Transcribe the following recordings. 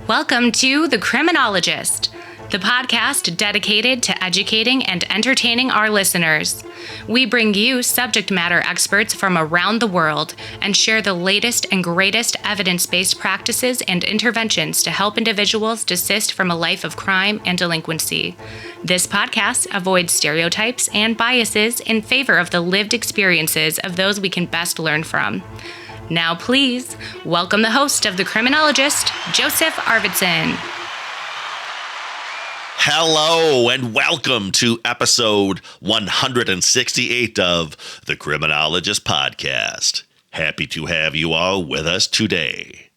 Welcome to The Criminologist, the podcast dedicated to educating and entertaining our listeners. We bring you subject matter experts from around the world and share the latest and greatest evidence-based practices and interventions to help individuals desist from a life of crime and delinquency. This podcast avoids stereotypes and biases in favor of the lived experiences of those we can best learn from. Now, please welcome the host of The Criminologist, Joseph Arvidsson. Hello and welcome to episode 168 of The Criminologist Podcast. Happy to have you all with us today.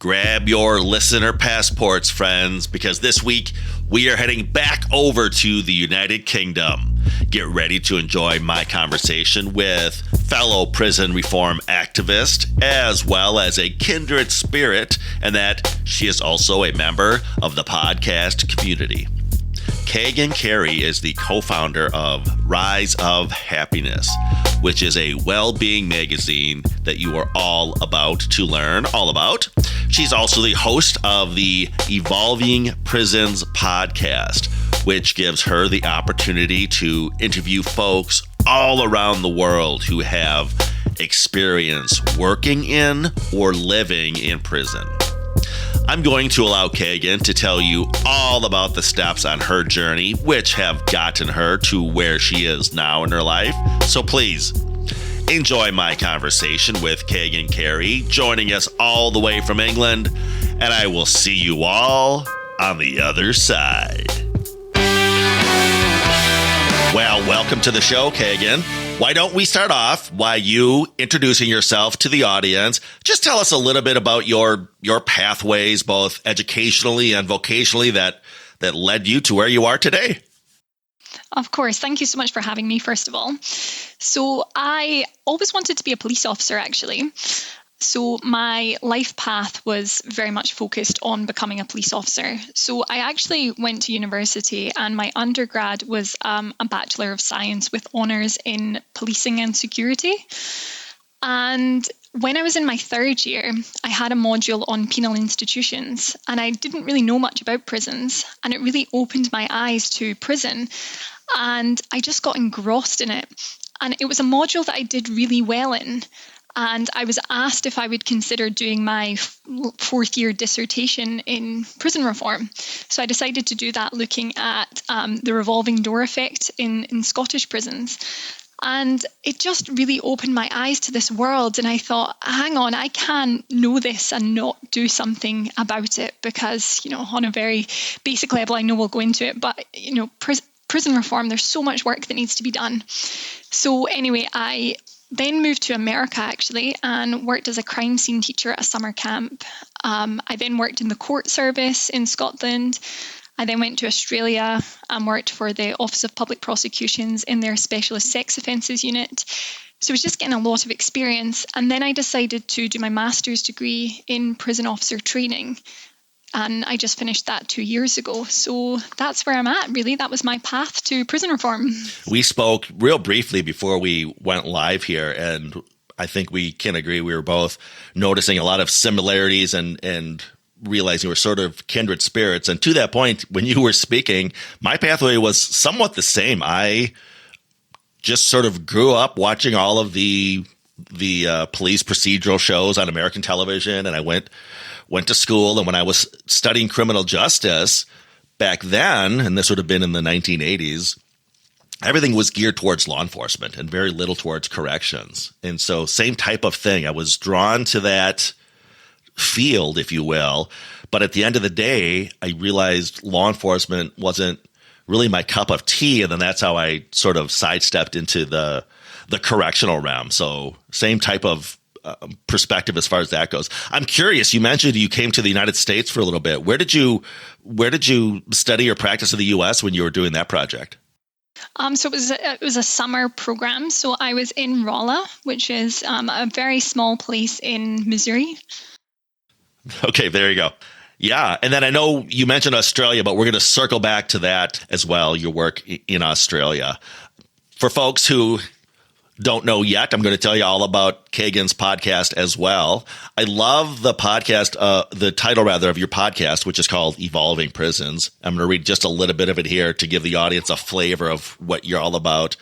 Grab your listener passports, friends, because this week we are heading back over to the United Kingdom. Get ready to enjoy my conversation with fellow prison reform activist, as well as a kindred spirit, and that she is also a member of the podcast community. Kaigan Carrie is the co-founder of Rise of Happiness, which is a well-being magazine that you are all about to learn all about. She's also the host of the Evolving Prisons podcast, which gives her the opportunity to interview folks all around the world who have experience working in or living in prison. I'm going to allow Kaigan to tell you all about the steps on her journey, which have gotten her to where she is now in her life. So please enjoy my conversation with Kaigan Carrie, joining us all the way from England, and I will see you all on the other side. Well, welcome to the show, Kaigan. Why don't we start off by you introducing yourself to the audience? Just tell us a little bit about your pathways, both educationally and vocationally, that led you to where you are today. Of course. Thank you so much for having me, first of all. So I always wanted to be a police officer, actually. So my life path was very much focused on becoming a police officer. So I actually went to university, and my undergrad was a Bachelor of Science with honours in policing and security. And when I was in my third year, I had a module on penal institutions, and I didn't really know much about prisons, and it really opened my eyes to prison, and I just got engrossed in it. And it was a module that I did really well in. And I was asked if I would consider doing my fourth year dissertation in prison reform. So I decided to do that, looking at the revolving door effect in Scottish prisons. And it just really opened my eyes to this world. And I thought, hang on, I can know this and not do something about it, because, on a very basic level, I know we'll go into it, but, prison reform, there's so much work that needs to be done. So anyway, I then moved to America, actually, and worked as a crime scene teacher at a summer camp. I then worked in the court service in Scotland. I then went to Australia and worked for the Office of Public Prosecutions in their Specialist Sex Offences unit. So I was just getting a lot of experience. And then I decided to do my master's degree in prison officer training. And I just finished that 2 years ago. So that's where I'm at, really. That was my path to prison reform. We spoke real briefly before we went live here, and I think we can agree we were both noticing a lot of similarities and realizing we're sort of kindred spirits. And to that point, when you were speaking, my pathway was somewhat the same. I just sort of grew up watching all of the police procedural shows on American television, and I went to school. And when I was studying criminal justice back then, and this would have been in the 1980s, everything was geared towards law enforcement and very little towards corrections. And so same type of thing. I was drawn to that field, if you will. But at the end of the day, I realized law enforcement wasn't really my cup of tea. And then that's how I sort of sidestepped into the correctional realm. So same type of perspective as far as that goes. I'm curious. You mentioned you came to the United States for a little bit. Where did you study or practice in the U.S. when you were doing that project? So it was a summer program. So I was in Rolla, which is a very small place in Missouri. Okay, there you go. Yeah, and then I know you mentioned Australia, but we're going to circle back to that as well. Your work in Australia. For folks who don't know yet, I'm going to tell you all about Kaigan's podcast as well. I love the podcast, the title rather of your podcast, which is called Evolving Prisons. I'm going to read just a little bit of it here to give the audience a flavor of what you're all about.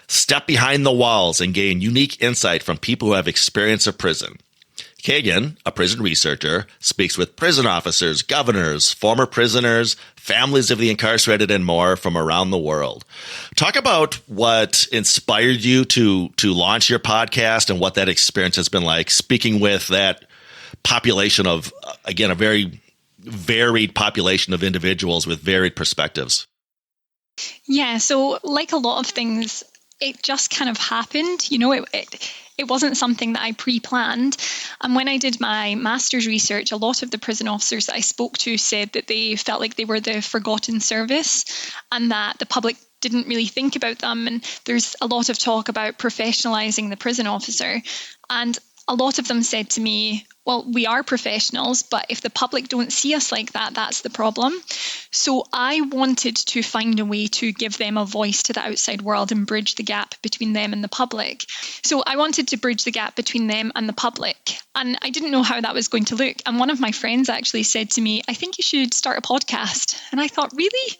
Step behind the walls and gain unique insight from people who have experience of prison. Kaigan, a prison researcher, speaks with prison officers, governors, former prisoners, families of the incarcerated, and more from around the world. Talk about what inspired you to launch your podcast and what that experience has been like, speaking with that population of, again, a very varied population of individuals with varied perspectives. Yeah, so like a lot of things, it just kind of happened. It wasn't something that I pre-planned. And when I did my master's research, a lot of the prison officers that I spoke to said that they felt like they were the forgotten service and that the public didn't really think about them. And there's a lot of talk about professionalizing the prison officer. And a lot of them said to me, well, we are professionals, but if the public don't see us like that, that's the problem. So I wanted to find a way to give them a voice to the outside world and bridge the gap between them and the public. So I wanted to bridge the gap between them and the public. And I didn't know how that was going to look. And one of my friends actually said to me, I think you should start a podcast. And I thought, really?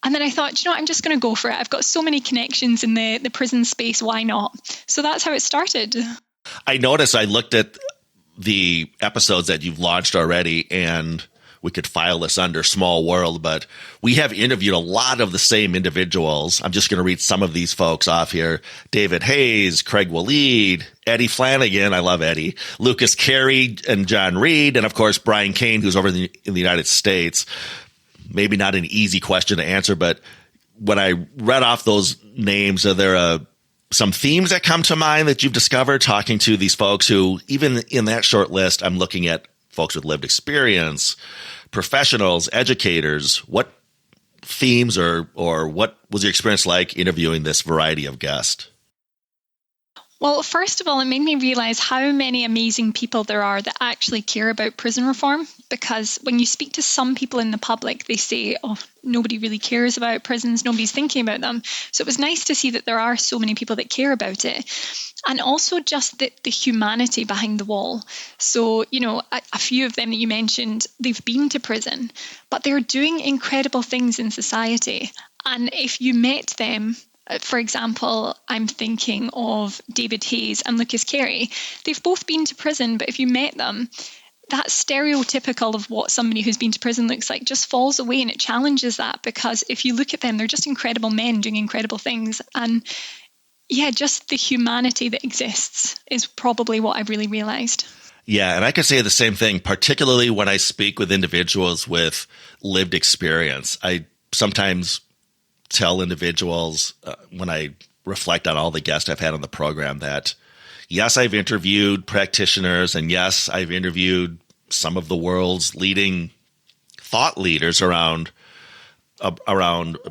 And then I thought, I'm just going to go for it. I've got so many connections in the prison space. Why not? So that's how it started. I noticed I looked at the episodes that you've launched already, and we could file this under Small World, but we have interviewed a lot of the same individuals. I'm just going to read some of these folks off here. David Hayes, Craig Waleed, Eddie Flanagan. I love Eddie. Lucas Carey and John Reed. And of course, Brian Kane, who's over in the United States. Maybe not an easy question to answer, but when I read off those names, are there some themes that come to mind that you've discovered talking to these folks who, even in that short list, I'm looking at folks with lived experience, professionals, educators? What themes or what was your experience like interviewing this variety of guests? Well, first of all, it made me realize how many amazing people there are that actually care about prison reform. Because when you speak to some people in the public, they say, oh, nobody really cares about prisons. Nobody's thinking about them. So it was nice to see that there are so many people that care about it. And also just the humanity behind the wall. So, a few of them that you mentioned, they've been to prison, but they're doing incredible things in society. And if you met them, for example, I'm thinking of David Hayes and Lucas Carey. They've both been to prison, but if you met them, that stereotypical of what somebody who's been to prison looks like just falls away, and it challenges that, because if you look at them, they're just incredible men doing incredible things. And yeah, just the humanity that exists is probably what I've really realized. Yeah, and I could say the same thing, particularly when I speak with individuals with lived experience. I sometimes tell individuals when I reflect on all the guests I've had on the program that, yes, I've interviewed practitioners, and yes, I've interviewed some of the world's leading thought leaders around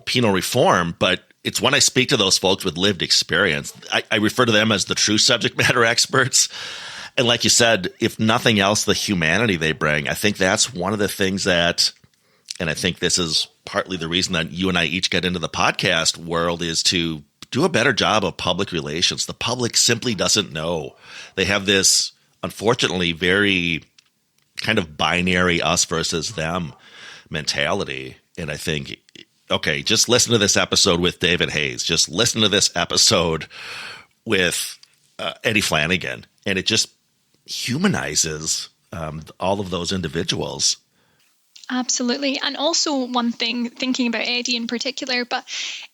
penal reform, but it's when I speak to those folks with lived experience, I refer to them as the true subject matter experts. And like you said, if nothing else, the humanity they bring, I think that's one of the things that, and I think this is partly the reason that you and I each get into the podcast world, is to do a better job of public relations. The public simply doesn't know. They have this, unfortunately, very kind of binary us versus them mentality. And I think, okay, just listen to this episode with David Hayes. Just listen to this episode with Eddie Flanagan. And it just humanizes all of those individuals. Absolutely. And also one thing, thinking about Eddie in particular, but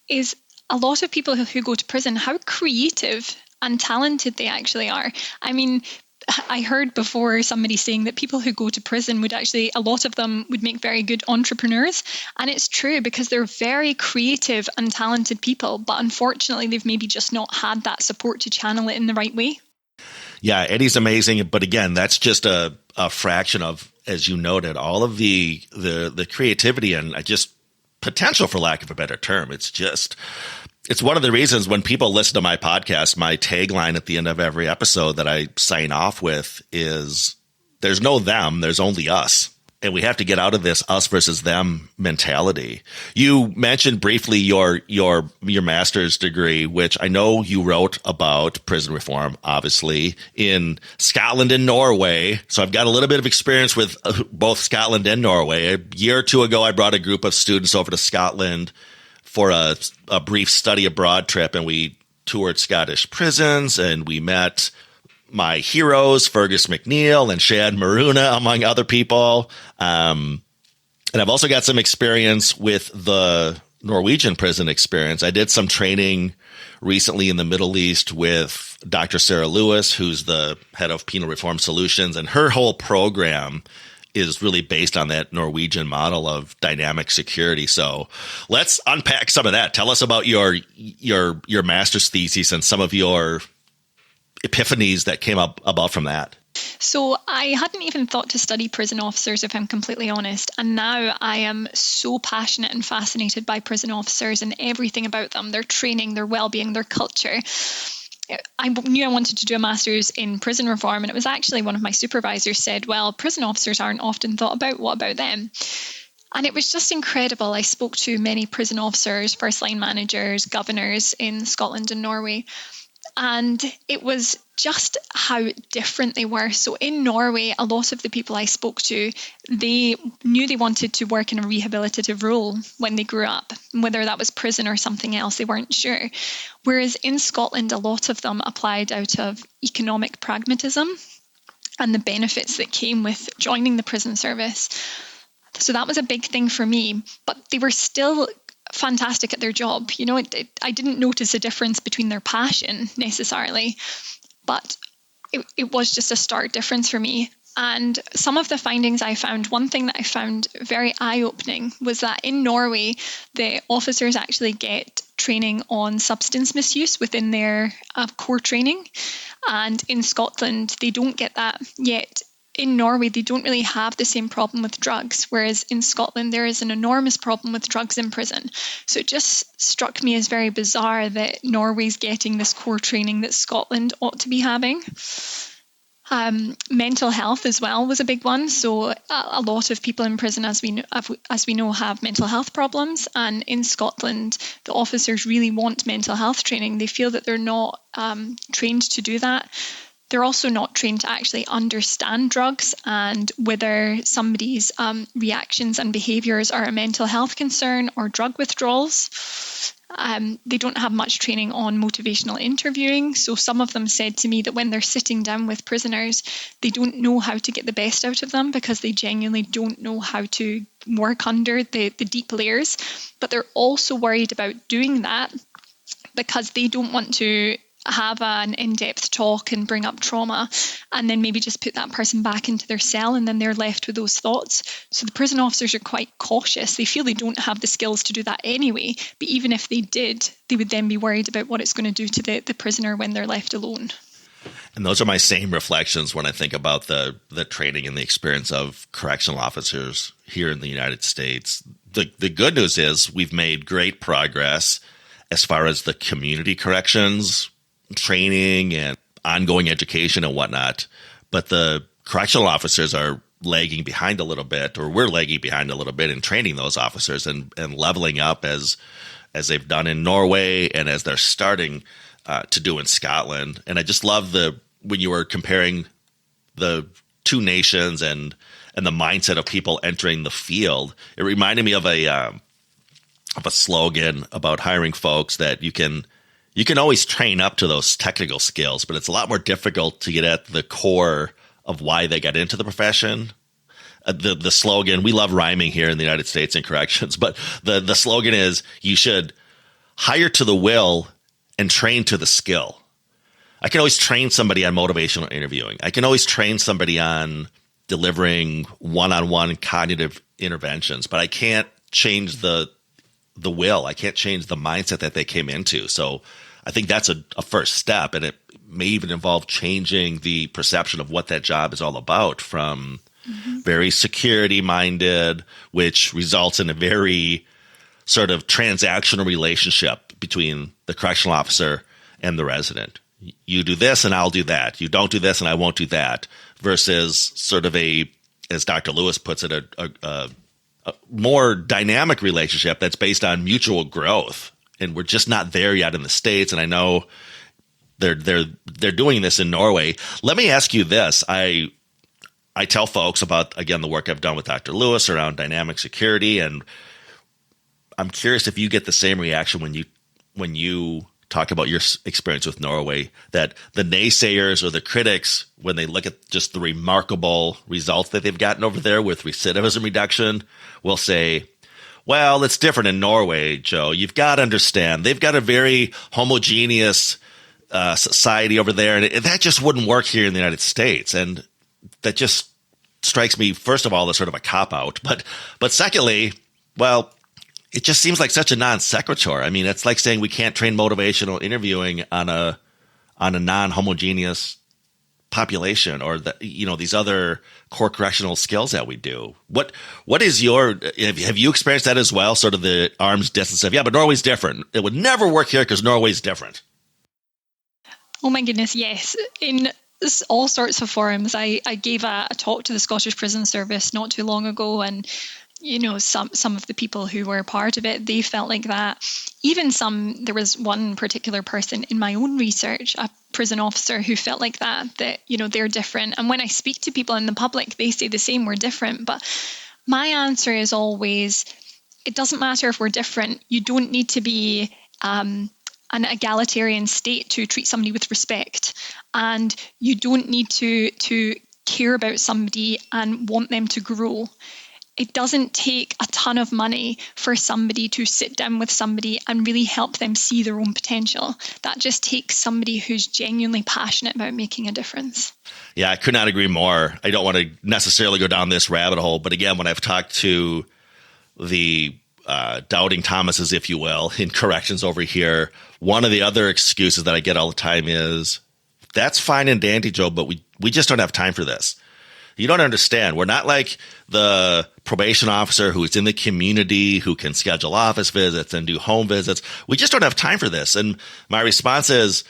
is a lot of people who go to prison, how creative and talented they actually are. I mean, I heard before somebody saying that people who go to prison would actually, a lot of them would make very good entrepreneurs. And it's true, because they're very creative and talented people, but unfortunately they've maybe just not had that support to channel it in the right way. Yeah, Eddie's amazing. But again, that's just a fraction of, as you noted, all of the creativity and just potential, for lack of a better term. It's one of the reasons when people listen to my podcast, my tagline at the end of every episode that I sign off with is, there's no them, there's only us. And we have to get out of this us versus them mentality. You mentioned briefly your master's degree, which I know you wrote about prison reform, obviously, in Scotland and Norway. So I've got a little bit of experience with both Scotland and Norway. A year or two ago, I brought a group of students over to Scotland for a brief study abroad trip, and we toured Scottish prisons, and we met my heroes, Fergus McNeil and Shad Maruna, among other people. And I've also got some experience with the Norwegian prison experience. I did some training recently in the Middle East with Dr. Sarah Lewis, who's the head of Penal Reform Solutions, and her whole program is really based on that Norwegian model of dynamic security. So let's unpack some of that. Tell us about your master's thesis and some of your epiphanies that came up about from that. So I hadn't even thought to study prison officers, if I'm completely honest. And now I am so passionate and fascinated by prison officers and everything about them, their training, their well-being, their culture. I knew I wanted to do a master's in prison reform, and it was actually one of my supervisors said, well, prison officers aren't often thought about. What about them? And it was just incredible. I spoke to many prison officers, first-line managers, governors in Scotland and Norway. And it was just how different they were. So in Norway, a lot of the people I spoke to, they knew they wanted to work in a rehabilitative role when they grew up. Whether that was prison or something else, they weren't sure. Whereas in Scotland, a lot of them applied out of economic pragmatism and the benefits that came with joining the prison service. So that was a big thing for me. But they were still fantastic at their job. You know, I didn't notice a difference between their passion necessarily, but it was just a stark difference for me. And some of the findings I found, one thing that I found very eye-opening was that in Norway, the officers actually get training on substance misuse within their core training. And in Scotland, they don't get that yet. In Norway, they don't really have the same problem with drugs, whereas in Scotland, there is an enormous problem with drugs in prison. So it just struck me as very bizarre that Norway's getting this core training that Scotland ought to be having. Mental health as well was a big one. So a lot of people in prison, as we know, have mental health problems. And in Scotland, the officers really want mental health training. They feel that they're not trained to do that. They're also not trained to actually understand drugs and whether somebody's reactions and behaviours are a mental health concern or drug withdrawals. They don't have much training on motivational interviewing. So some of them said to me that when they're sitting down with prisoners, they don't know how to get the best out of them because they genuinely don't know how to work under the deep layers. But they're also worried about doing that because they don't want to have an in-depth talk and bring up trauma and then maybe just put that person back into their cell and then they're left with those thoughts. So the prison officers are quite cautious. They feel they don't have the skills to do that anyway, but even if they did, they would then be worried about what it's going to do to the prisoner when they're left alone. And those are my same reflections when I think about the training and the experience of correctional officers here in the United States. The good news is we've made great progress as far as the community corrections training and ongoing education and whatnot. But the correctional officers are lagging behind a little bit, or we're lagging behind a little bit in training those officers and leveling up as they've done in Norway and as they're starting to do in Scotland. And I just love when you were comparing the two nations and the mindset of people entering the field, it reminded me of a slogan about hiring folks that you can always train up to those technical skills, but it's a lot more difficult to get at the core of why they got into the profession. The slogan, we love rhyming here in the United States in corrections, but the slogan is you should hire to the will and train to the skill. I can always train somebody on motivational interviewing. I can always train somebody on delivering one-on-one cognitive interventions, but I can't change the will. I can't change the mindset that they came into. So I think that's a first step, and it may even involve changing the perception of what that job is all about from very security-minded, which results in a very sort of transactional relationship between the correctional officer and the resident. You do this and I'll do that. You don't do this and I won't do that, versus sort of a as Dr. Lewis puts it, a more dynamic relationship that's based on mutual growth. And we're just not there yet in the States. And I know they're doing this in Norway. Let me ask you this. I tell folks about, again, the work I've done with Dr. Lewis around dynamic security. And I'm curious if you get the same reaction when you talk about your experience with Norway, that the naysayers or the critics, when they look at just the remarkable results that they've gotten over there with recidivism reduction, will say, well, it's different in Norway, Joe. You've got to understand, they've got a very homogeneous society over there, and that just wouldn't work here in the United States. And that just strikes me, first of all, as sort of a cop-out. But secondly, well, it just seems like such a non sequitur. I mean, it's like saying we can't train motivational interviewing on a non-homogeneous population, or these other core correctional skills that we do. What is have you experienced that as well? Sort of the arm's distance of, but Norway's different. It would never work here because Norway's different. Oh my goodness, yes. In all sorts of forums. I gave a talk to the Scottish Prison Service not too long ago, and some of the people who were part of it, they felt like that. Even there was one particular person in my own research, a prison officer, who felt like that they're different. And when I speak to people in the public, they say the same, we're different. But my answer is always, it doesn't matter if we're different. You don't need to be an egalitarian state to treat somebody with respect. And you don't need to care about somebody and want them to grow. It doesn't take a ton of money for somebody to sit down with somebody and really help them see their own potential. That just takes somebody who's genuinely passionate about making a difference. Yeah, I could not agree more. I don't want to necessarily go down this rabbit hole, but again, when I've talked to the doubting Thomases, if you will, in corrections over here, one of the other excuses that I get all the time is, that's fine and dandy, Joe, but we just don't have time for this. You don't understand. We're not like the probation officer who's in the community, who can schedule office visits and do home visits. We just don't have time for this. And my response is,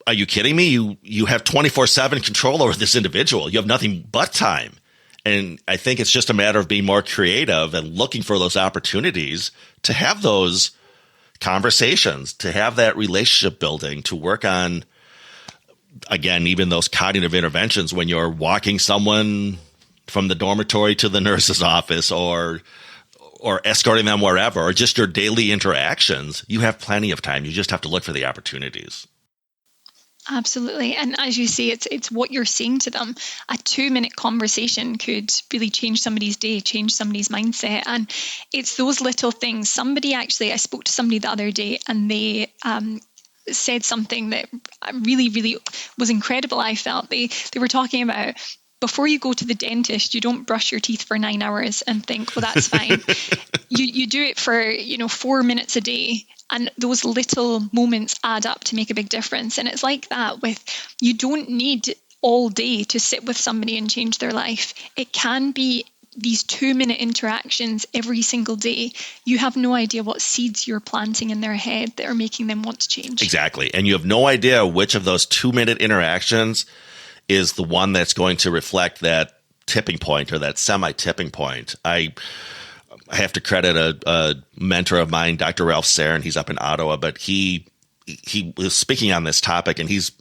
are you kidding me? You have 24/7 control over this individual. You have nothing but time. And I think it's just a matter of being more creative and looking for those opportunities to have those conversations, to have that relationship building, to work on, again, even those cognitive interventions when you're walking someone from the dormitory to the nurse's office, or escorting them wherever, or just your daily interactions. You have plenty of time. You just have to look for the opportunities. Absolutely. And as you say, it's what you're saying to them. A 2-minute conversation could really change somebody's day, change somebody's mindset. And it's those little things. I spoke to somebody the other day, and they said something that really, really was incredible. I felt they were talking about, before you go to the dentist, you don't brush your teeth for 9 hours and think, well, that's fine. You do it for 4 minutes a day, and those little moments add up to make a big difference. And it's like that you don't need all day to sit with somebody and change their life. It can be these 2-minute interactions every single day. You have no idea what seeds you're planting in their head that are making them want to change. Exactly. And you have no idea which of those 2-minute interactions is the one that's going to reflect that tipping point, or that semi-tipping point. I have to credit a mentor of mine, Dr. Ralph Sarin. He's up in Ottawa, but he was speaking on this topic, and he's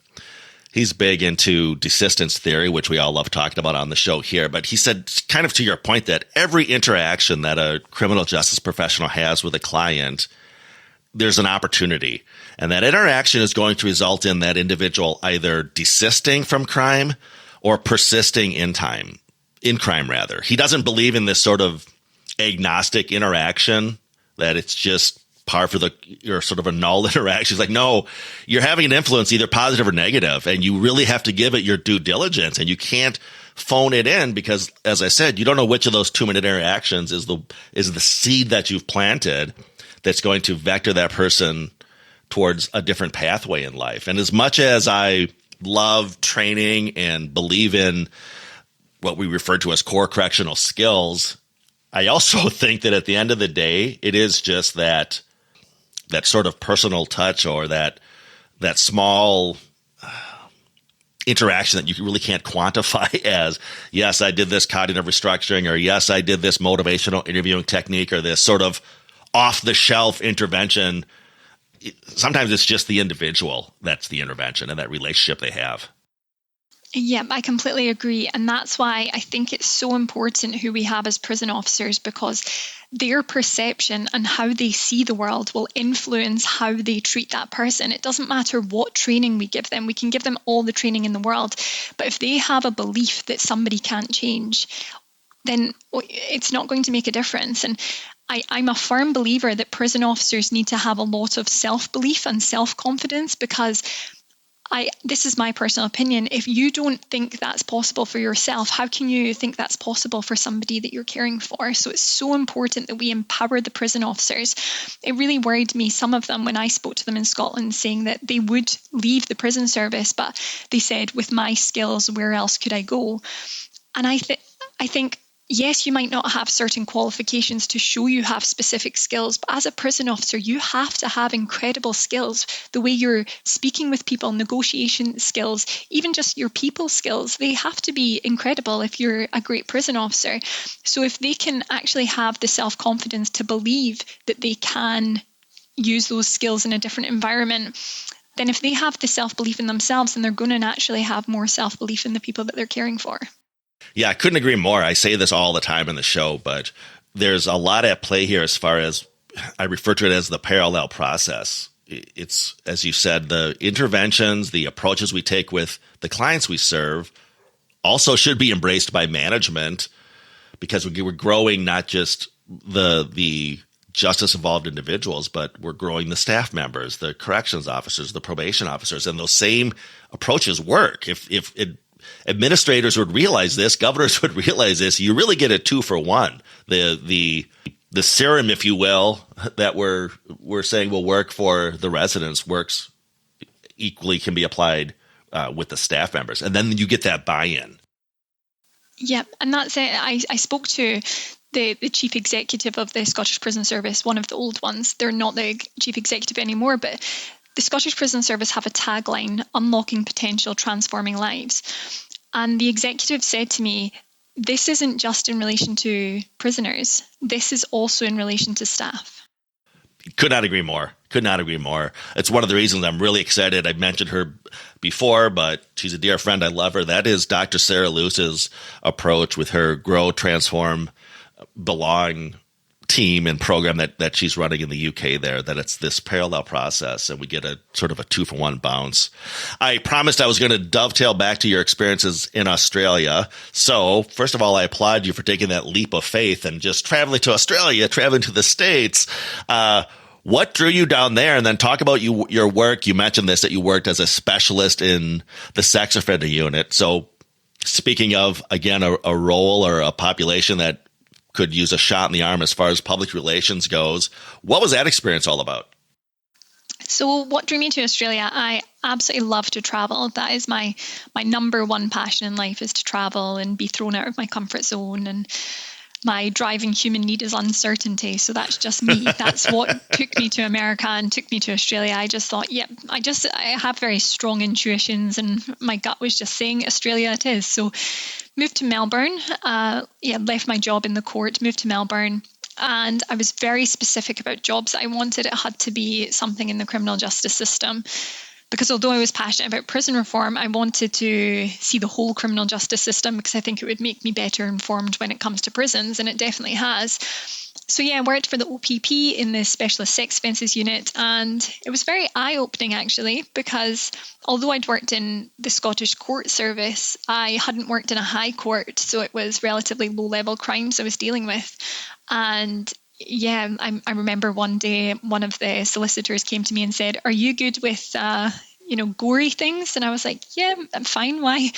big into desistance theory, which we all love talking about on the show here. But he said, kind of to your point, that every interaction that a criminal justice professional has with a client, there's an opportunity. And that interaction is going to result in that individual either desisting from crime or persisting in crime. He doesn't believe in this sort of agnostic interaction, that it's just par for you're sort of a null interaction. It's like, no, you're having an influence, either positive or negative, and you really have to give it your due diligence, and you can't phone it in, because, as I said, you don't know which of those 2-minute interactions is the seed that you've planted that's going to vector that person towards a different pathway in life. And as much as I love training and believe in what we refer to as core correctional skills, I also think that at the end of the day, it is just that sort of personal touch, or that small interaction that you really can't quantify as, yes, I did this cognitive restructuring, or yes, I did this motivational interviewing technique, or this sort of off-the-shelf intervention. Sometimes it's just the individual that's the intervention and that relationship they have. Yeah, I completely agree. And that's why I think it's so important who we have as prison officers, because their perception and how they see the world will influence how they treat that person. It doesn't matter what training we give them. We can give them all the training in the world. But if they have a belief that somebody can't change, then it's not going to make a difference. And I'm a firm believer that prison officers need to have a lot of self-belief and self-confidence, because this is my personal opinion. If you don't think that's possible for yourself, how can you think that's possible for somebody that you're caring for? So it's so important that we empower the prison officers. It really worried me, some of them, when I spoke to them in Scotland, saying that they would leave the prison service, but they said, with my skills, where else could I go? And I think, yes, you might not have certain qualifications to show you have specific skills, but as a prison officer, you have to have incredible skills. The way you're speaking with people, negotiation skills, even just your people skills, they have to be incredible if you're a great prison officer. So if they can actually have the self-confidence to believe that they can use those skills in a different environment, then if they have the self-belief in themselves, then they're going to naturally have more self-belief in the people that they're caring for. Yeah, I couldn't agree more. I say this all the time in the show, but there's a lot at play here as far as, I refer to it as the parallel process. It's, as you said, the interventions, the approaches we take with the clients we serve also should be embraced by management, because we're growing not just the justice-involved individuals, but we're growing the staff members, the corrections officers, the probation officers, and those same approaches work. If administrators would realize this, governors would realize this, you really get a 2-for-1. The serum, if you will, that we're saying will work for the residents works equally, can be applied with the staff members. And then you get that buy-in. Yeah, and that's it. I spoke to the chief executive of the Scottish Prison Service, one of the old ones. They're not the chief executive anymore, but the Scottish Prison Service have a tagline, unlocking potential, transforming lives. And the executive said to me, this isn't just in relation to prisoners. This is also in relation to staff. Could not agree more. Could not agree more. It's one of the reasons I'm really excited. I've mentioned her before, but she's a dear friend. I love her. That is Dr. Sarah Luce's approach with her Grow, Transform, Belong team and program that she's running in the UK there, that it's this parallel process and we get a sort of a 2-for-1 bounce. I promised I was going to dovetail back to your experiences in Australia. So first of all, I applaud you for taking that leap of faith and just traveling to Australia, traveling to the States. What drew you down there? And then talk about your work. You mentioned this, that you worked as a specialist in the sex offender unit. So speaking of, again, a role or a population that could use a shot in the arm as far as public relations goes, what was that experience all about? So what drew me to Australia? I absolutely love to travel. That is my number one passion in life, is to travel and be thrown out of my comfort zone. And my driving human need is uncertainty. So that's just me. That's what took me to America and took me to Australia. I just thought, I have very strong intuitions, and my gut was just saying Australia it is. So moved to Melbourne, left my job in the court, moved to Melbourne. And I was very specific about jobs that I wanted. It had to be something in the criminal justice system. Because although I was passionate about prison reform, I wanted to see the whole criminal justice system, because I think it would make me better informed when it comes to prisons, and it definitely has. So I worked for the OPP in the Specialist Sex Offences Unit, and it was very eye-opening actually, because although I'd worked in the Scottish Court Service, I hadn't worked in a high court, so it was relatively low-level crimes I was dealing with. And I remember one day one of the solicitors came to me and said, "Are you good with gory things?" And I was like, "Yeah, I'm fine. Why?"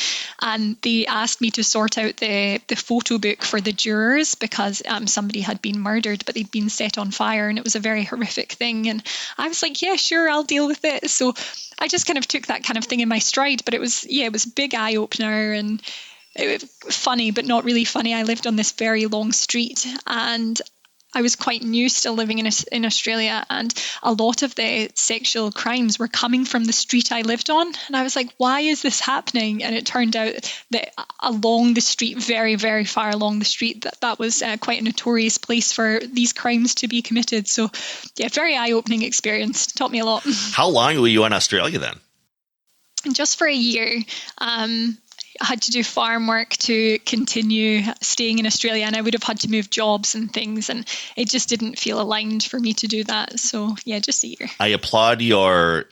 And they asked me to sort out the photo book for the jurors, because somebody had been murdered, but they'd been set on fire, and it was a very horrific thing. And I was like, "Yeah, sure, I'll deal with it." So I just kind of took that kind of thing in my stride. But it was a big eye opener, and it was funny, but not really funny. I lived on this very long street, and I was quite new still living in Australia, and a lot of the sexual crimes were coming from the street I lived on. And I was like, why is this happening? And it turned out that along the street, very, very far along the street, that was quite a notorious place for these crimes to be committed. So yeah, very eye-opening experience. Taught me a lot. How long were you in Australia then? Just for a year. I had to do farm work to continue staying in Australia, and I would have had to move jobs and things, and it just didn't feel aligned for me to do that. So yeah, just a year. I applaud your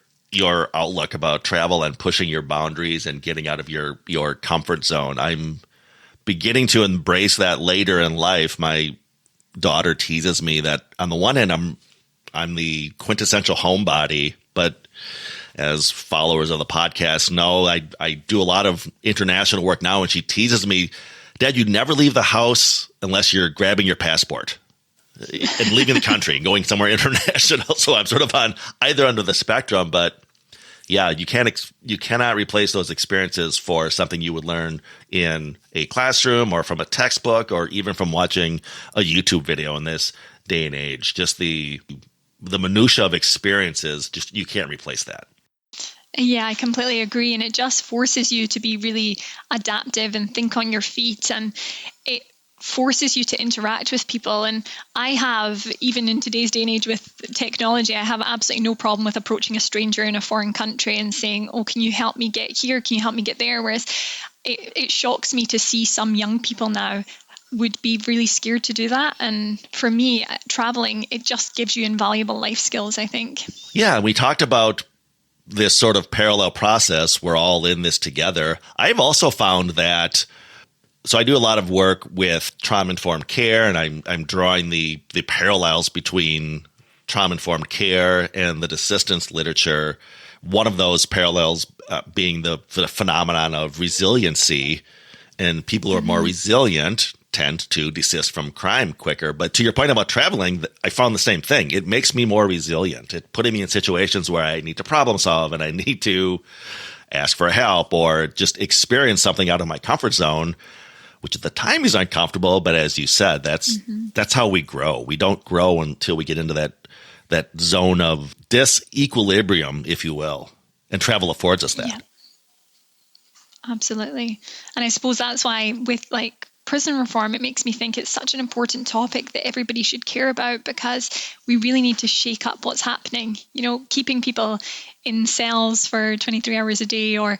outlook about travel and pushing your boundaries and getting out of your comfort zone. I'm beginning to embrace that later in life. My daughter teases me that on the one hand, I'm the quintessential homebody, but as followers of the podcast know, I do a lot of international work now, and she teases me, Dad, you never leave the house unless you're grabbing your passport and leaving the country and going somewhere international. So I'm sort of on either end of the spectrum, but yeah, you cannot replace those experiences for something you would learn in a classroom or from a textbook or even from watching a YouTube video in this day and age. Just the minutia of experiences, just you can't replace that. Yeah, I completely agree. And it just forces you to be really adaptive and think on your feet. And it forces you to interact with people. And I have, even in today's day and age with technology, I have absolutely no problem with approaching a stranger in a foreign country and saying, oh, can you help me get here? Can you help me get there? Whereas it shocks me to see some young people now would be really scared to do that. And for me, traveling, it just gives you invaluable life skills, I think. Yeah, we talked about this sort of parallel process. We're all in this together. I've also found that, so I do a lot of work with trauma-informed care, and I'm drawing the parallels between trauma-informed care and the desistance literature. One of those parallels being the phenomenon of resiliency, and people who are more resilient tend to desist from crime quicker. But to your point about traveling, I found the same thing. It makes me more resilient. It putting me in situations where I need to problem solve and I need to ask for help or just experience something out of my comfort zone, which at the time is uncomfortable. But as you said, that's how we grow. We don't grow until we get into that zone of disequilibrium, if you will. And travel affords us that. Yeah. Absolutely. And I suppose that's why with prison reform, it makes me think it's such an important topic that everybody should care about, because we really need to shake up what's happening. Keeping people in cells for 23 hours a day, or,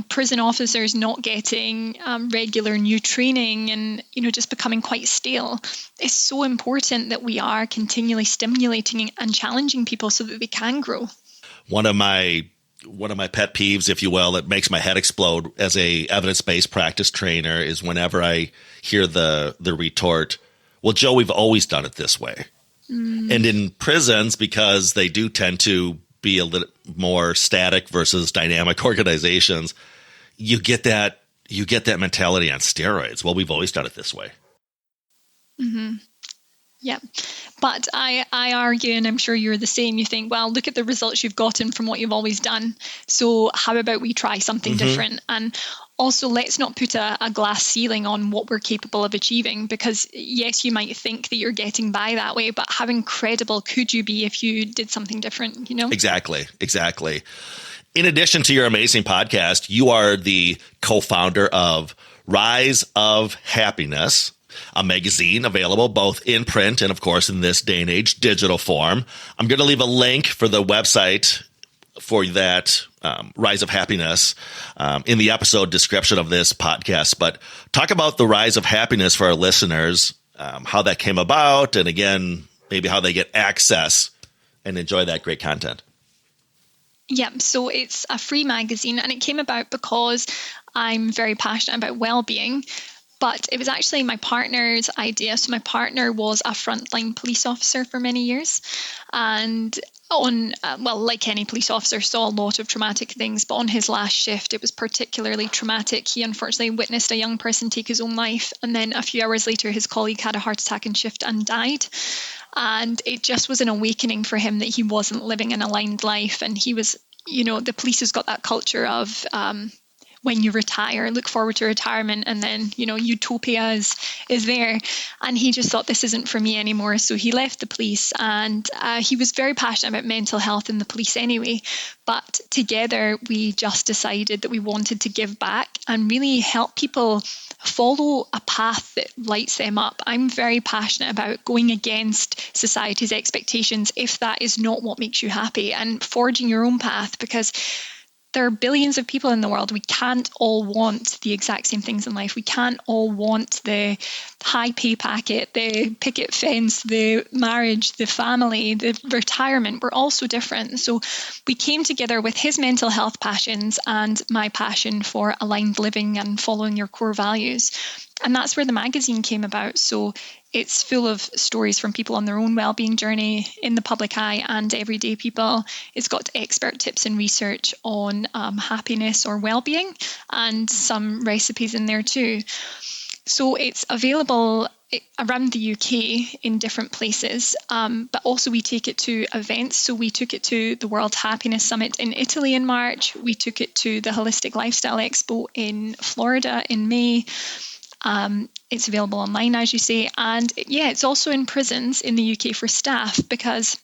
prison officers not getting regular new training and, just becoming quite stale. It's so important that we are continually stimulating and challenging people so that they can grow. One of my pet peeves, if you will, that makes my head explode as a evidence-based practice trainer is whenever I hear the retort, well, Joe, we've always done it this way. And in prisons, because they do tend to be a little more static versus dynamic organizations, you get that mentality on steroids. Well, we've always done it this way. Mm-hmm. Yeah. But I argue, and I'm sure you're the same, you think, well, look at the results you've gotten from what you've always done. So how about we try something different? And also, let's not put a glass ceiling on what we're capable of achieving, because yes, you might think that you're getting by that way, but how incredible could you be if you did something different, Exactly. In addition to your amazing podcast, you are the co-founder of Rise of Happiness, a magazine available both in print and, of course, in this day and age, digital form. I'm going to leave a link for the website for that Rise of Happiness in the episode description of this podcast. But talk about the Rise of Happiness for our listeners, how that came about, and again, maybe how they get access and enjoy that great content. Yeah, so it's a free magazine, and it came about because I'm very passionate about well-being. But it was actually my partner's idea. So my partner was a frontline police officer for many years. And like any police officer, saw a lot of traumatic things. But on his last shift, it was particularly traumatic. He unfortunately witnessed a young person take his own life. And then a few hours later, his colleague had a heart attack in shift and died. And it just was an awakening for him that he wasn't living an aligned life. And he was, the police has got that culture of when you retire, look forward to retirement, and then, utopia is there. And he just thought, this isn't for me anymore. So he left the police, and he was very passionate about mental health in the police anyway. But together, we just decided that we wanted to give back and really help people follow a path that lights them up. I'm very passionate about going against society's expectations if that is not what makes you happy, and forging your own path, because there are billions of people in the world. We can't all want the exact same things in life. We can't all want the high pay packet, the picket fence, the marriage, the family, the retirement. We're all so different. So we came together with his mental health passions and my passion for aligned living and following your core values. And that's where the magazine came about. So it's full of stories from people on their own well-being journey in the public eye and everyday people. It's got expert tips and research on happiness or well-being, and some recipes in there too. So it's available around the UK in different places, but also we take it to events. So we took it to the World Happiness Summit in Italy in March. We took it to the Holistic Lifestyle Expo in Florida in May. It's available online, as you say. And yeah, it's also in prisons in the UK for staff, because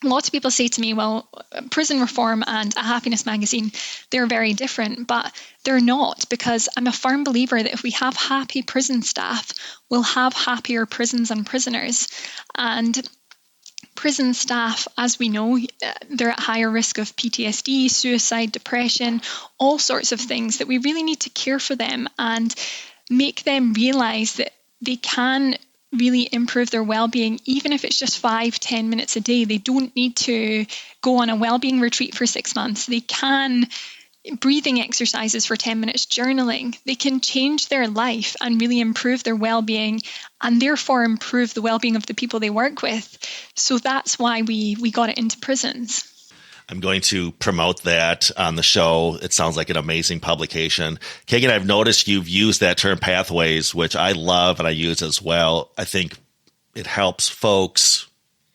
lots of people say to me, well, prison reform and a happiness magazine, they're very different, but they're not, because I'm a firm believer that if we have happy prison staff, we'll have happier prisons and prisoners. And prison staff, as we know, they're at higher risk of PTSD, suicide, depression, all sorts of things, that we really need to care for them and make them realize that they can really improve their well-being, even if it's just 5-10 minutes a day. They don't need to go on a well-being retreat for 6 months. They can breathing exercises for 10 minutes, journaling. They can change their life and really improve their well-being, and therefore improve the well-being of the people they work with. So that's why we got it into prisons. I'm going to promote that on the show. It sounds like an amazing publication. Kaigan, I've noticed you've used that term pathways, which I love and I use as well. I think it helps folks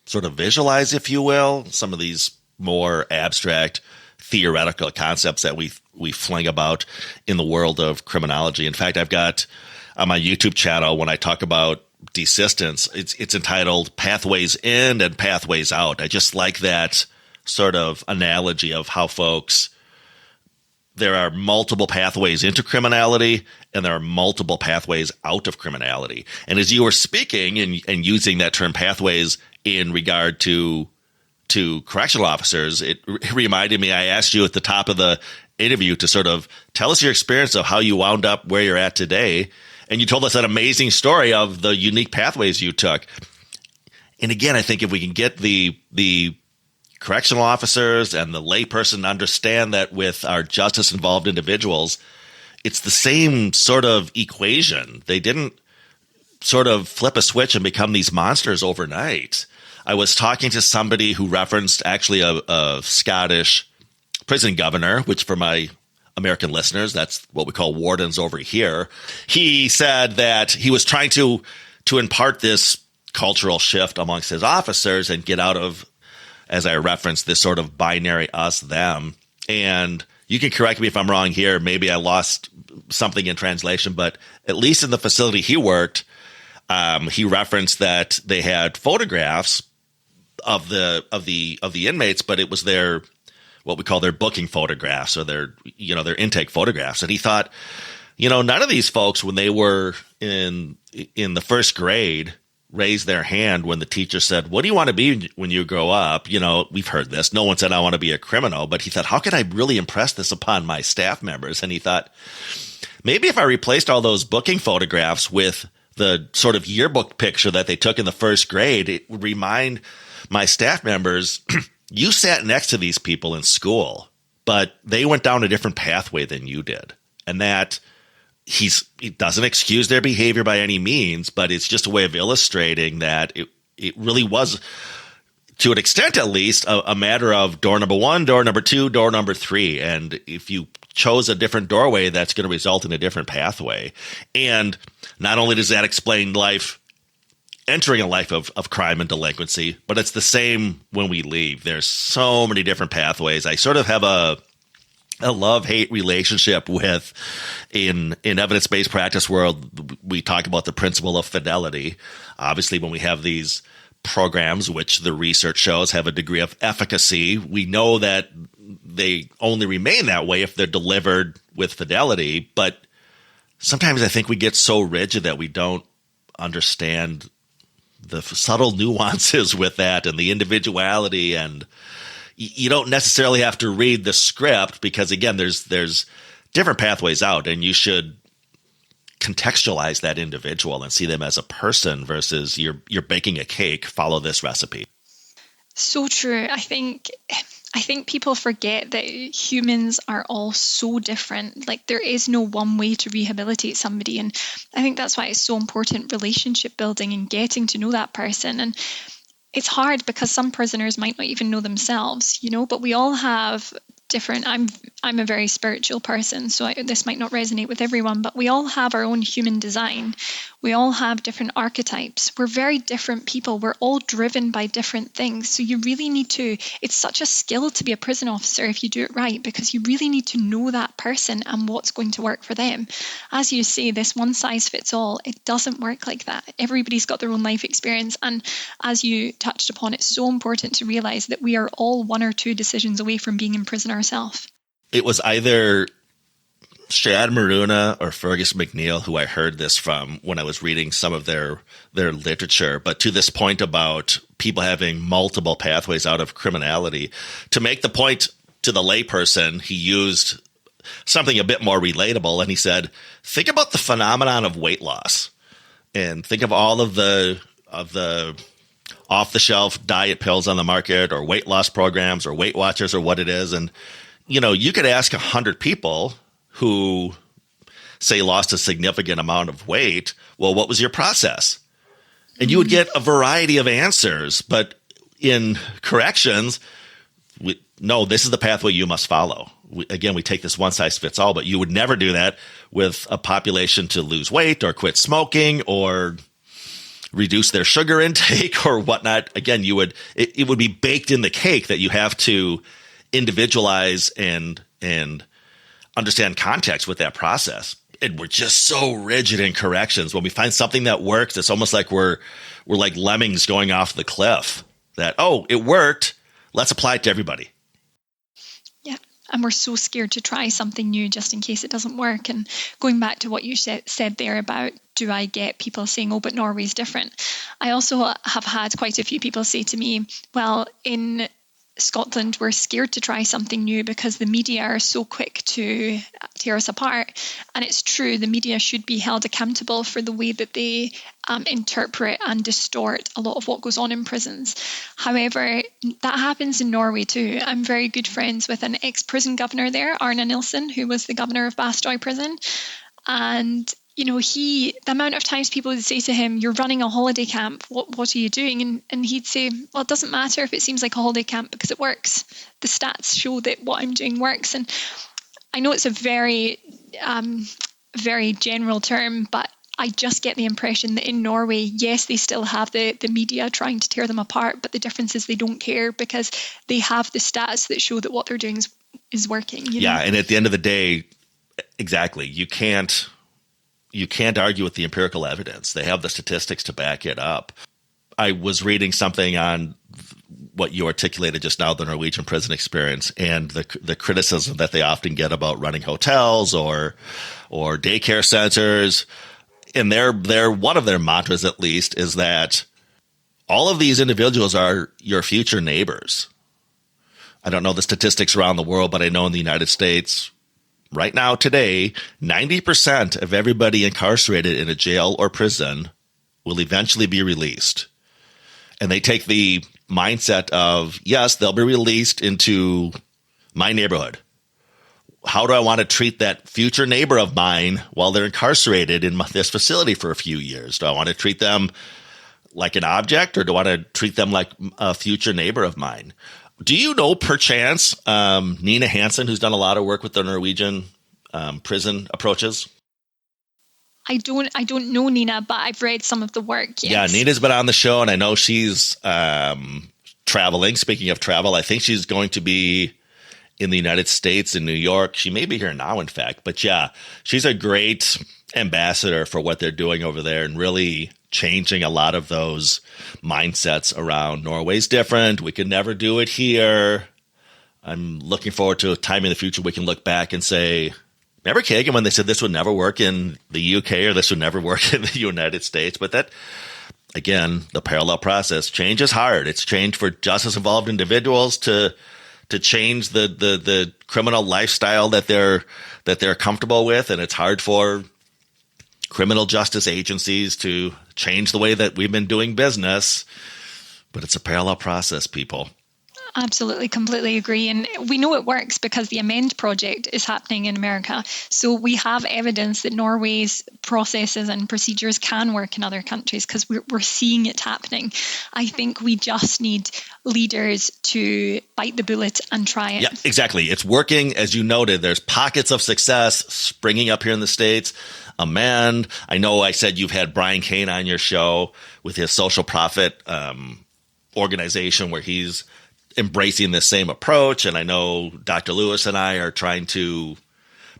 sort of visualize, if you will, some of these more abstract theoretical concepts that we fling about in the world of criminology. In fact, I've got on my YouTube channel, when I talk about desistance, it's entitled Pathways In and Pathways Out. I just like that sort of analogy of how there are multiple pathways into criminality and there are multiple pathways out of criminality. And as you were speaking and using that term pathways in regard to correctional officers, it reminded me, I asked you at the top of the interview to sort of tell us your experience of how you wound up where you're at today. And you told us that amazing story of the unique pathways you took. And again, I think if we can get the correctional officers and the layperson understand that with our justice-involved individuals, it's the same sort of equation. They didn't sort of flip a switch and become these monsters overnight. I was talking to somebody who referenced actually a Scottish prison governor, which for my American listeners, that's what we call wardens over here. He said that he was trying to impart this cultural shift amongst his officers and get out of, as I referenced, this sort of binary us, them. And you can correct me if I'm wrong here. Maybe I lost something in translation, but at least in the facility he worked, he referenced that they had photographs of the inmates, but it was their, what we call their booking photographs or their intake photographs. And he thought, none of these folks, when they were in the first grade, raised their hand when the teacher said, what do you want to be when you grow up? We've heard this. No one said, I want to be a criminal. But he thought, how can I really impress this upon my staff members? And he thought, maybe if I replaced all those booking photographs with the sort of yearbook picture that they took in the first grade, it would remind my staff members, you sat next to these people in school, but they went down a different pathway than you did. And that it doesn't excuse their behavior by any means, but it's just a way of illustrating that it really was, to an extent at least, a matter of door number 1, door number 2, door number 3. And if you chose a different doorway, that's going to result in a different pathway. And not only does that explain entering a life of crime and delinquency, but it's the same when we leave. There's so many different pathways. I sort of have a a love-hate relationship with, in evidence-based practice world, we talk about the principle of fidelity. Obviously, when we have these programs, which the research shows have a degree of efficacy, we know that they only remain that way if they're delivered with fidelity. But sometimes I think we get so rigid that we don't understand the subtle nuances with that and the individuality, and you don't necessarily have to read the script because, again, there's different pathways out, and you should contextualize that individual and see them as a person versus you're baking a cake, follow this recipe. So true. I think people forget that humans are all so different. Like, there is no one way to rehabilitate somebody. And I think that's why it's so important, relationship building and getting to know that person. And it's hard because some prisoners might not even know themselves, but we all have different. I'm a very spiritual person, so this might not resonate with everyone, but we all have our own human design. We all have different archetypes. We're very different people. We're all driven by different things. So you really need to, it's such a skill to be a prison officer if you do it right, because you really need to know that person and what's going to work for them. As you say, this one size fits all, it doesn't work like that. Everybody's got their own life experience. And as you touched upon, it's so important to realize that we are all one or two decisions away from being in prison ourselves. It was either Shad Maruna or Fergus McNeil who I heard this from when I was reading some of their literature. But to this point about people having multiple pathways out of criminality, to make the point to the layperson, he used something a bit more relatable. And he said, think about the phenomenon of weight loss and think of all of the off-the-shelf diet pills on the market or weight loss programs or Weight Watchers or what it is. And, you could ask 100 people who say lost a significant amount of weight, well, what was your process? And you would get a variety of answers. But in corrections, no, this is the pathway you must follow. We take this one size fits all, but you would never do that with a population to lose weight or quit smoking or reduce their sugar intake or whatnot. Again, it would be baked in the cake that you have to individualize and understand context with that process. And we're just so rigid in corrections. When we find something that works, it's almost like we're like lemmings going off the cliff. That, oh, it worked, let's apply it to everybody. Yeah, and we're so scared to try something new just in case it doesn't work. And going back to what you said there about, do I get people saying, oh, but Norway's different? I also have had quite a few people say to me, well, in Scotland, we're scared to try something new because the media are so quick to tear us apart. And it's true, the media should be held accountable for the way that they interpret and distort a lot of what goes on in prisons. However, that happens in Norway too. I'm very good friends with an ex-prison governor there, Arne Nilsen, who was the governor of Bastøy prison. And the amount of times people would say to him, you're running a holiday camp, what are you doing? And he'd say, well, it doesn't matter if it seems like a holiday camp because it works. The stats show that what I'm doing works. And I know it's a very, very general term, but I just get the impression that in Norway, yes, they still have the media trying to tear them apart, but the difference is they don't care because they have the stats that show that what they're doing is working. Yeah, and at the end of the day, exactly, you can't argue with the empirical evidence. They have the statistics to back it up. I was reading something on what you articulated just now, the Norwegian prison experience, and the criticism that they often get about running hotels or daycare centers. And their one of their mantras, at least, is that all of these individuals are your future neighbors. I don't know the statistics around the world, but I know in the United States, right now, today, 90% of everybody incarcerated in a jail or prison will eventually be released. And they take the mindset of, yes, they'll be released into my neighborhood. How do I want to treat that future neighbor of mine while they're incarcerated in this facility for a few years? Do I want to treat them like an object, or do I want to treat them like a future neighbor of mine? Do you know, perchance, Nina Hansen, who's done a lot of work with the Norwegian prison approaches? I don't know Nina, but I've read some of the work. Yes. Yeah, Nina's been on the show, and I know she's traveling. Speaking of travel, I think she's going to be in the United States, in New York. She may be here now, in fact. But yeah, she's a great ambassador for what they're doing over there and really changing a lot of those mindsets around Norway's different. We can never do it here. I'm looking forward to a time in the future we can look back and say, remember Kaigan when they said this would never work in the UK or this would never work in the United States? But that, again, the parallel process. Change is hard. It's change for justice involved individuals to change the criminal lifestyle that they're comfortable with, and it's hard for criminal justice agencies to change the way that we've been doing business. But it's a parallel process, people. Absolutely, completely agree. And we know it works because the Amend project is happening in America. So we have evidence that Norway's processes and procedures can work in other countries because we're seeing it happening. I think we just need leaders to bite the bullet and try it. Yeah, exactly. It's working. As you noted, there's pockets of success springing up here in the States. Amend. I know I said you've had Brian Kane on your show with his social profit organization where he's embracing the same approach. And I know Dr. Lewis and I are trying to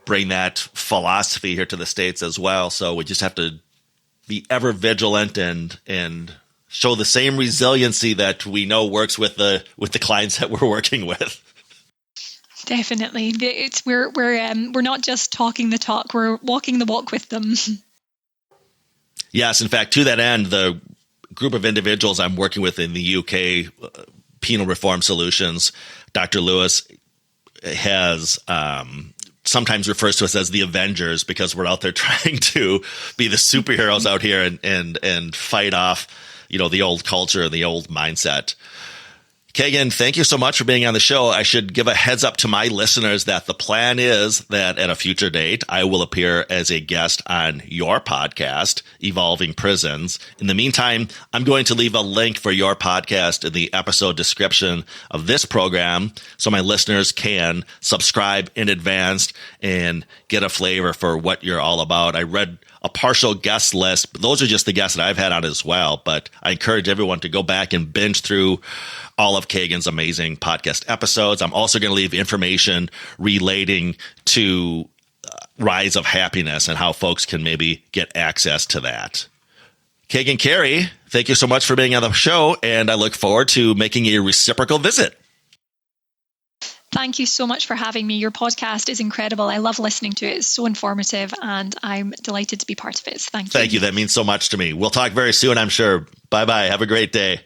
bring that philosophy here to the States as well. So we just have to be ever vigilant and show the same resiliency that we know works with the clients that we're working with. Definitely. We're not just talking the talk, we're walking the walk with them. Yes, in fact, to that end, the group of individuals I'm working with in the UK, Penal Reform Solutions, Dr. Lewis has sometimes refers to us as the Avengers because we're out there trying to be the superheroes out here and fight off, the old culture and the old mindset. Kaigan, thank you so much for being on the show. I should give a heads up to my listeners that the plan is that at a future date, I will appear as a guest on your podcast, Evolving Prisons. In the meantime, I'm going to leave a link for your podcast in the episode description of this program so my listeners can subscribe in advance and get a flavor for what you're all about. I read a partial guest list. Those are just the guests that I've had on as well, but I encourage everyone to go back and binge through all of Kaigan's amazing podcast episodes. I'm also going to leave information relating to Rise of Happiness and how folks can maybe get access to that. Kaigan Carrie, thank you so much for being on the show, and I look forward to making a reciprocal visit. Thank you so much for having me. Your podcast is incredible. I love listening to it. It's so informative, and I'm delighted to be part of it. So thank you. Thank you. That means so much to me. We'll talk very soon, I'm sure. Bye-bye. Have a great day.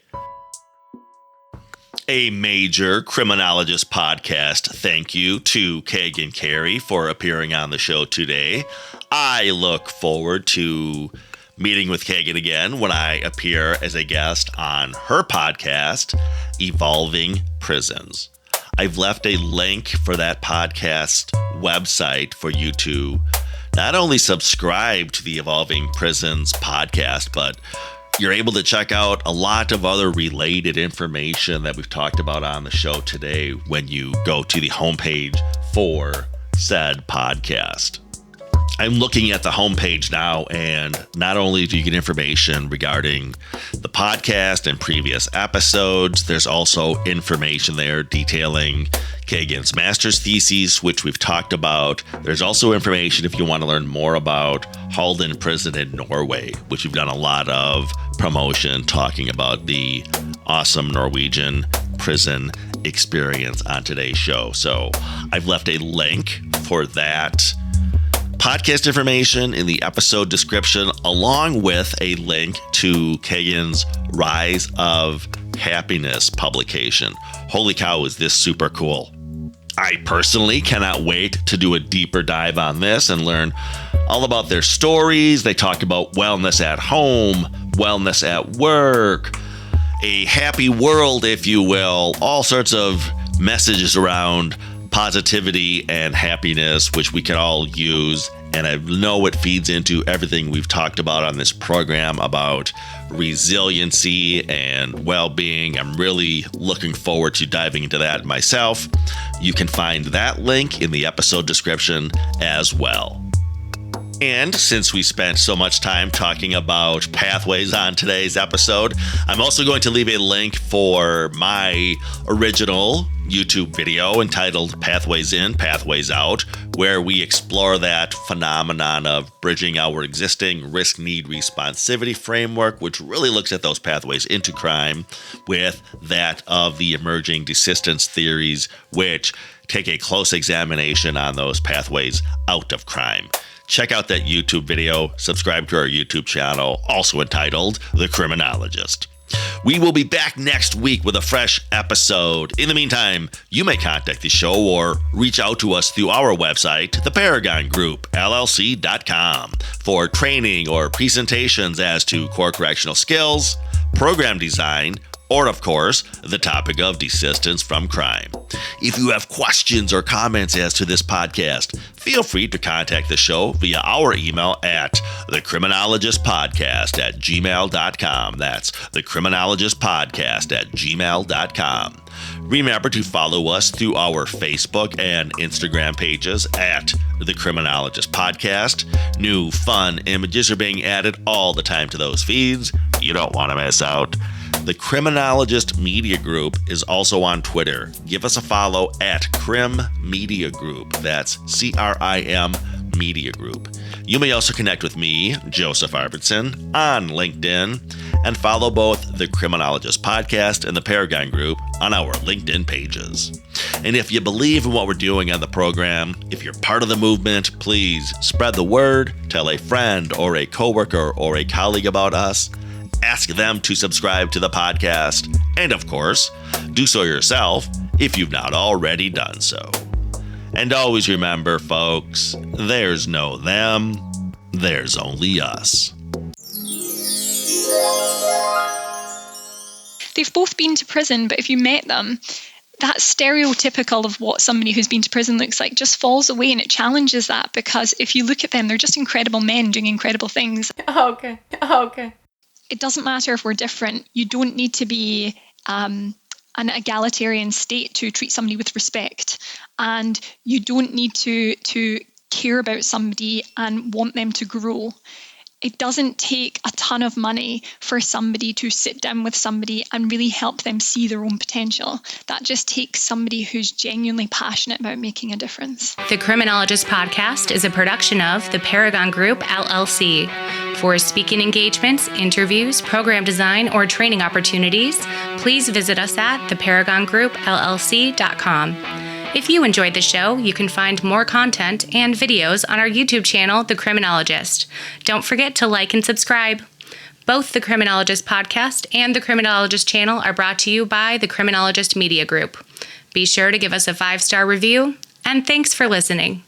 A major criminologist podcast. Thank you to Kaigan Carrie for appearing on the show today. I look forward to meeting with Kaigan again when I appear as a guest on her podcast, Evolving Prisons. I've left a link for that podcast website for you to not only subscribe to the Evolving Prisons podcast, but you're able to check out a lot of other related information that we've talked about on the show today when you go to the homepage for said podcast. I'm looking at the homepage now, and not only do you get information regarding the podcast and previous episodes, there's also information there detailing Kaigan's master's thesis, which we've talked about. There's also information if you want to learn more about Halden Prison in Norway, which we've done a lot of promotion talking about the awesome Norwegian prison experience on today's show. So I've left a link for that podcast information in the episode description, along with a link to Kaigan's Rise of Happiness publication. Holy cow, is this super cool. I personally cannot wait to do a deeper dive on this and learn all about their stories. They talk about wellness at home, wellness at work, a happy world, if you will, all sorts of messages around positivity and happiness, which we can all use. And I know it feeds into everything we've talked about on this program about resiliency and well-being. I'm really looking forward to diving into that myself. You can find that link in the episode description as well. And since we spent so much time talking about pathways on today's episode, I'm also going to leave a link for my original YouTube video entitled Pathways In, Pathways Out, where we explore that phenomenon of bridging our existing risk-need responsivity framework, which really looks at those pathways into crime, with that of the emerging desistance theories, which take a close examination on those pathways out of crime. Check out that YouTube video, subscribe to our YouTube channel, also entitled The Criminologist. We will be back next week with a fresh episode. In the meantime, you may contact the show or reach out to us through our website, the Paragon Group, LLC.com, for training or presentations as to core correctional skills, program design, or, of course, the topic of desistance from crime. If you have questions or comments as to this podcast, feel free to contact the show via our email at thecriminologistpodcast@gmail.com. That's thecriminologistpodcast@gmail.com. Remember to follow us through our Facebook and Instagram pages at The Criminologist Podcast. New fun images are being added all the time to those feeds. You don't want to miss out. The Criminologist Media Group is also on Twitter. Give us a follow at Crim Media Group. That's CRIM Media Group. You may also connect with me, Joseph Arvidsson, on LinkedIn, and follow both the Criminologist Podcast and the Paragon Group on our LinkedIn pages. And if you believe in what we're doing on the program, if you're part of the movement, please spread the word, tell a friend or a coworker or a colleague about us. Ask them to subscribe to the podcast, and of course, do so yourself if you've not already done so. And always remember, folks, there's no them, there's only us. They've both been to prison, but if you met them, that stereotypical of what somebody who's been to prison looks like just falls away, and it challenges that, because if you look at them, they're just incredible men doing incredible things. Okay. It doesn't matter if we're different. You don't need to be an egalitarian state to treat somebody with respect. And you don't need to care about somebody and want them to grow. It doesn't take a ton of money for somebody to sit down with somebody and really help them see their own potential. That just takes somebody who's genuinely passionate about making a difference. The Criminologist Podcast is a production of the Paragon Group, LLC. For speaking engagements, interviews, program design, or training opportunities, please visit us at theparagongroup.llc.com. If you enjoyed the show, you can find more content and videos on our YouTube channel, The Criminologist. Don't forget to like and subscribe. Both the Criminologist Podcast and the Criminologist channel are brought to you by the Criminologist Media Group. Be sure to give us a 5-star review, and thanks for listening.